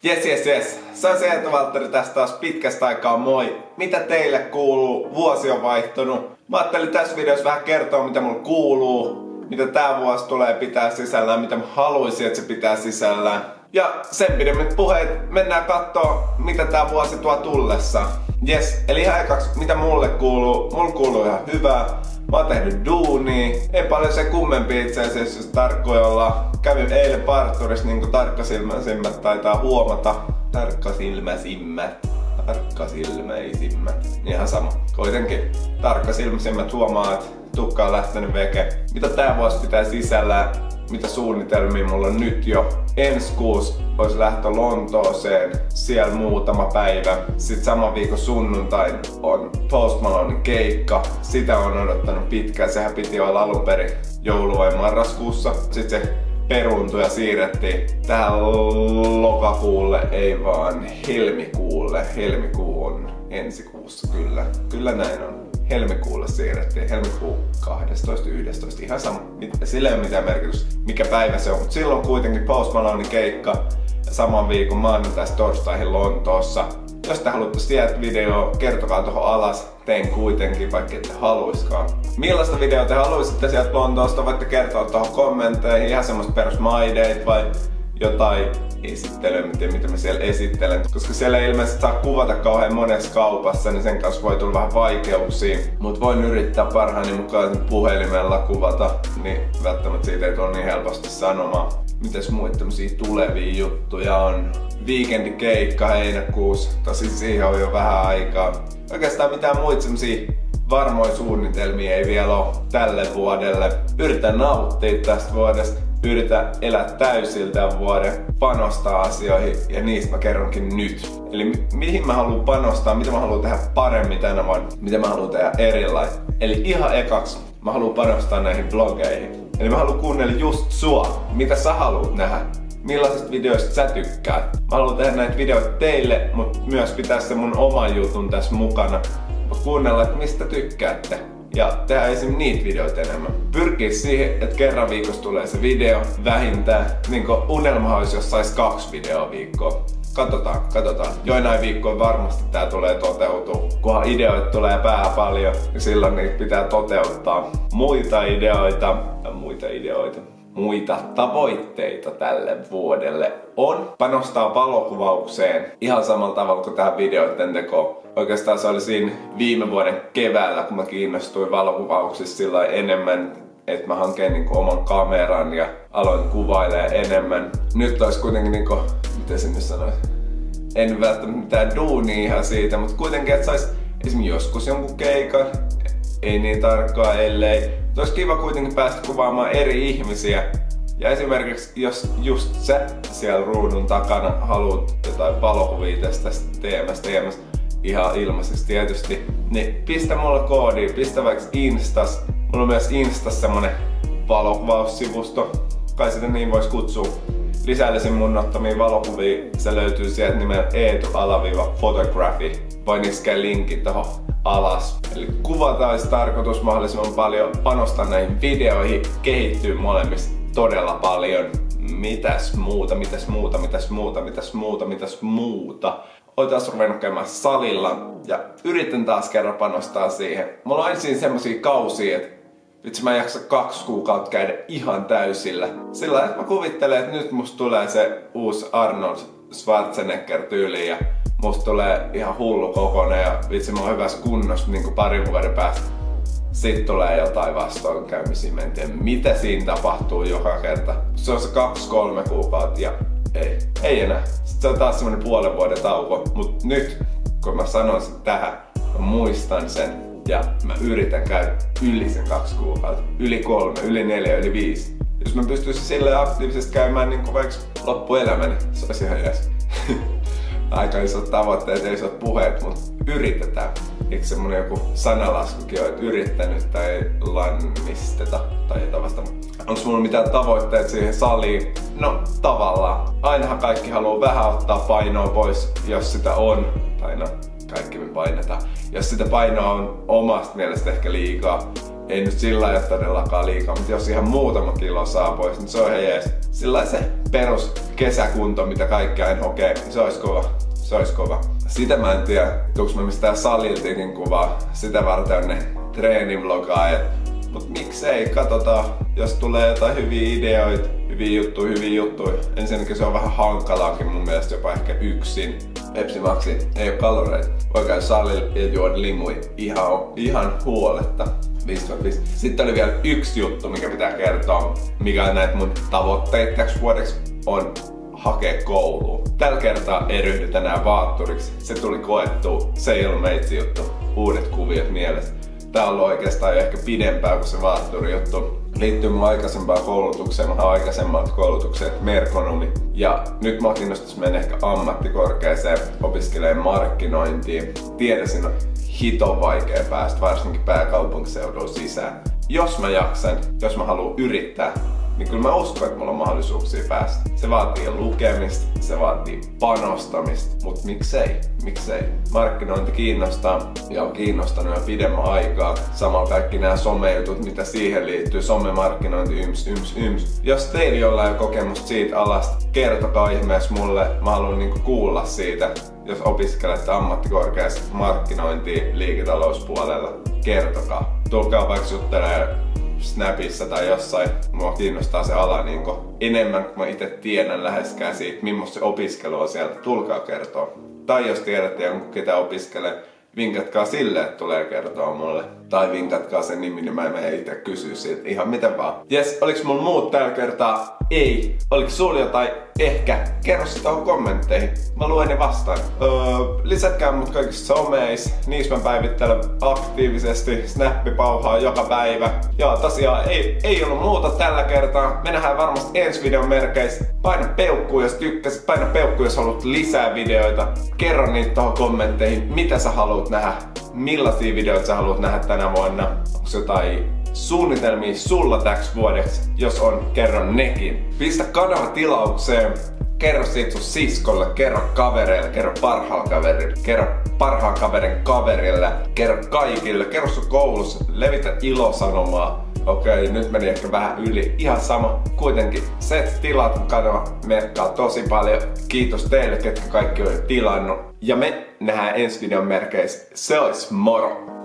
Jes. Se on Eetu Valtteri tästä taas pitkästä aikaa, moi! Mitä teille kuuluu? Vuosi on vaihtunut. Mä ajattelin tässä videossa vähän kertoa mitä mulle kuuluu, mitä tää vuosi tulee pitää sisällään, mitä mä haluaisin että se pitää sisällään. Ja sen pidemmät puheet, mennään kattoo mitä tää vuosi tuo tullessa. Jes, eli ihan ekaksi mitä mulle kuuluu. Mulle kuuluu ihan hyvää. Mä oon tehnyt duunia. Ei paljon se kummempi itse asiassa, jos tarkkoja ollaan. Kävin eilen parturissa niinku tarkkasilmäisimmät taitaa huomata. Tarkkasilmäisimmät. Ihan sama. Kuitenkin tarkkasilmäisimmät huomaa, että tukka on lähtenyt veke. Mitä tää vuosi pitää sisällään? Mitä suunnitelmia mulla on nyt jo? Ensi kuussa olisi lähtö Lontooseen, siellä muutama päivä. Sitten saman viikon sunnuntain on Post Malonen keikka. Sitä on odottanut pitkään, sehän piti olla alun perin joulu- vai marraskuussa. Sitten se peruuntui ja siirrettiin tähän lokakuulle, ei vaan helmikuulle. Helmikuu on ensi kuussa, kyllä näin on. Helmikuulle siirrettiin, helmikuu 12.11. Ihan sama, sillä ei ole mitään merkitystä mikä päivä se on, mutta silloin kuitenkin Post Malonen keikka ja saman viikon maanantaista torstaihin Lontoossa. Jos te haluatte sieltä videoa, kertokaa tuohon alas, tein kuitenkin vaikka ette haluiskaan. Millaista videoa te haluaisitte sieltä Lontoosta, voitte kertoa tuohon kommentteihin, ihan semmoista perus my date vai jotain esittelyä, mitä mä siellä esittelen. Koska siellä ei ilmeisesti saa kuvata kauhean monessa kaupassa, niin sen kanssa voi tulla vähän vaikeuksia. Mut voin yrittää parhaani mukaan puhelimella kuvata, niin välttämättä siitä ei tule niin helposti sanomaan. Mitäs muita tämmösiä tulevia juttuja on? Viikendikeikka heinäkuussa, tosi siihen on jo vähän aikaa. Oikeastaan mitään muita semmosia varmoja suunnitelmia ei vielä ole tälle vuodelle. Yritän nauttia tästä vuodesta. Yritän elää täysin tämän vuoden, panostaa asioihin ja niistä mä kerronkin nyt. Eli mihin mä haluan panostaa, mitä mä haluan tehdä paremmin tänä vuonna, mitä mä haluan tehdä erilaista. Eli ihan ekaksi mä haluan panostaa näihin blogeihin. Eli mä haluan kuunnella just sua, mitä sä haluat nähdä, millaisista videoista sä tykkäät. Mä haluan tehdä näitä videoita teille, mutta myös pitää se mun oman jutun tässä mukana. Kuunnella, että mistä tykkäätte. Ja tehdä esim. Niitä videoita enemmän. Pyrkii siihen, että kerran viikossa tulee se video vähintään. Niinku unelma olisi, jos sais 2 videoa viikkoa. Katsotaan. Joinain viikkoin varmasti tää tulee toteutua. Kunhan ideoita tulee päähän paljon, niin silloin niitä pitää toteuttaa. Muita tavoitteita tälle vuodelle on panostaa valokuvaukseen ihan samalla tavalla kuin tähän videoiden tekoon. Oikeastaan se oli siinä viime vuoden keväällä, kun mä kiinnostuin valokuvauksista sillä enemmän, että mä hankin niinku oman kameran ja aloin kuvailemaan enemmän. Nyt olisi kuitenkin niinku, miten se nyt sanoisi, en välttämättä mitään duunia ihan siitä, mutta kuitenkin, että sais esimerkiksi joskus jonkun keikan, ei niin tarkkaa ellei. Olisi kiva kuitenkin päästä kuvaamaan eri ihmisiä. Ja esimerkiksi jos just sä siellä ruudun takana haluat jotain valokuvia tästä teemasta, ihan ilmaisesti tietysti, niin pistä mulle koodi, pistä vaikka Instas. Mulla on myös Instas semmonen valokuvaussivusto, kai sitä niin vois kutsua. Lisäilisin mun ottamia valokuvia, se löytyy sieltä nimellä Eetu_photography. Voin iskeä linkin tohon alas. Eli kuvataan olisi tarkoitus mahdollisimman paljon, panostaa näihin videoihin, kehittyy molemmissa todella paljon. Mitäs muuta? Oon taas ruvennut käymään salilla ja yritän taas kerran panostaa siihen. Mulla on ensin semmosia kausia, että vitsi mä en jaksa 2 kuukautta käydä ihan täysillä. Sillä että mä kuvittelen, että nyt musta tulee se uusi Arnold Schwarzenegger tyyli ja musta tulee ihan hullu kokonen ja vitsi mä oon hyvässä kunnossa niinku parin vuoden päästä. Sitten tulee jotain vastoinkäymisiä, mä en tiedä mitä siinä tapahtuu joka kerta. Se on se 2-3 kuukautta ja ei enää. Sitten se on taas semmonen puolen vuoden tauko. Mut nyt, kun mä sanon sen tähän, mä muistan sen ja mä yritän käydä yli sen 2 kuukautta. Yli 3, yli 4, yli 5. Jos mä pystyisin silleen aktiivisesti käymään niin vaikka loppuelämäni, se olisi ihan jees. Aika isot tavoitteet, ei isot puheet, mutta yritetään. Eikö semmonen joku sanalaskukin ole, että yrittänyt tai lannisteta tai jotain vasta. Onks mulla mitään tavoitteet siihen saliin? No tavallaan. Ainahan kaikki haluaa vähän ottaa painoa pois, jos sitä on. Tai no, kaikki me painetaan. Jos sitä painoa on omasta mielestä ehkä liikaa, ei nyt sillä lailla todellakaan liikaa, mutta jos ihan muutama kilo saa pois, niin se on ihan jees. Sillä se perus kesäkunto, mitä kaikki aina hokee, niin se olisi kova. Se olisi kova. Sitä mä en tiedä, tuuks mä mistään saliltikin kuvaa. Sitä varten on ne treenivlogaajat. Mut miksei, katsotaan, jos tulee jotain hyviä ideoita, hyviä juttuja. Ensinnäkin se on vähän hankalaakin mun mielestä jopa ehkä yksin. Pepsi Maxi, ei oo kaloreita. Voi käydä salilla ja juoda limui ihan huoletta. 5/5. Sitten oli vielä yksi juttu, mikä pitää kertoa, mikä on näitä mun tavoitteita täksi vuodeksi, on hakea kouluun. Tällä kertaa ei ryhdytä enää vaatturiksi. Se tuli koettua. Se ei ollut meitsi juttu. Uudet kuviot mielessä. Tää on ollut oikeastaan jo ehkä pidempään kuin se vaatturi juttu. Liittyy mun aikaisempaan koulutukseen. Mä oon aikaisemmalta koulutukseen merkonomi. Ja nyt mä kiinnostais mennä ehkä ammattikorkeeseen opiskelemaan markkinointia. Tiedän, siinä on hiton vaikea päästä, varsinkin pääkaupunkiseudulla sisään. Jos mä jaksan, jos mä haluan yrittää, niin kyllä mä uskon, että mulla on mahdollisuuksia päästä. Se vaatii lukemista, se vaatii panostamista, mutta miksei? Markkinointi kiinnostaa ja on kiinnostanut jo pidemmän aikaa. Samalla kaikki nämä somejutut, mitä siihen liittyy, somemarkkinointi, yms. Jos teillä jollain on kokemusta siitä alasta, kertokaa ihmeessä mulle, mä haluan niinku kuulla siitä. Jos opiskelette ammattikorkeassa markkinointia liiketalouspuolella, kertokaa. Tulkaa vaikka juttelemaan Snapissa tai jossain. Mua kiinnostaa se ala niinku enemmän, kun mä itse tiedän läheskään siitä, millaista se opiskelu on siellä. Tulkaa kertoa. Tai jos tiedätte jonkun, ketä opiskelee, vinkatkaa sille, että tulee kertoa mulle. Tai vinkatkaa sen nimi, niin mä en itse kysyä siitä. Ihan miten vaan. Jes, oliks mulla muut tällä kertaa? Ei. Oliks sulla jotain? Ehkä. Kerro se tuohon kommentteihin. Mä luen ne vastaan. Lisätkää mut kaikissa someissa. Niissä mä päivittelen aktiivisesti. Snappi pauhaa joka päivä. Ja tosiaan ei ollut muuta tällä kertaa. Me nähdään varmasti ensi videon merkeissä. Paina peukkuun jos tykkäsit. Paina peukkuun jos haluat lisää videoita. Kerro niitä tuohon kommentteihin. Mitä sä haluat nähdä? Millaisia videoita sä haluat nähdä tänä vuonna? Onko jotain suunnitelmia sulla täksi vuodeksi? Jos on, kerro nekin. Pistä kanava tilaukseen. Kerro siitä sun siskolle, kerro kavereille, kerro parhaalla kaverille, kerro parhaan kaverin kaverille, kerro kaikille, kerro sun koulussa, levitä ilosanomaa. Okei, nyt meni ehkä vähän yli. Ihan sama. Kuitenkin se, että tilaat kanava merkkaa tosi paljon. Kiitos teille, ketkä kaikki on tilannut. Ja me nähdään ensi videon merkeissä. Se olisi moro!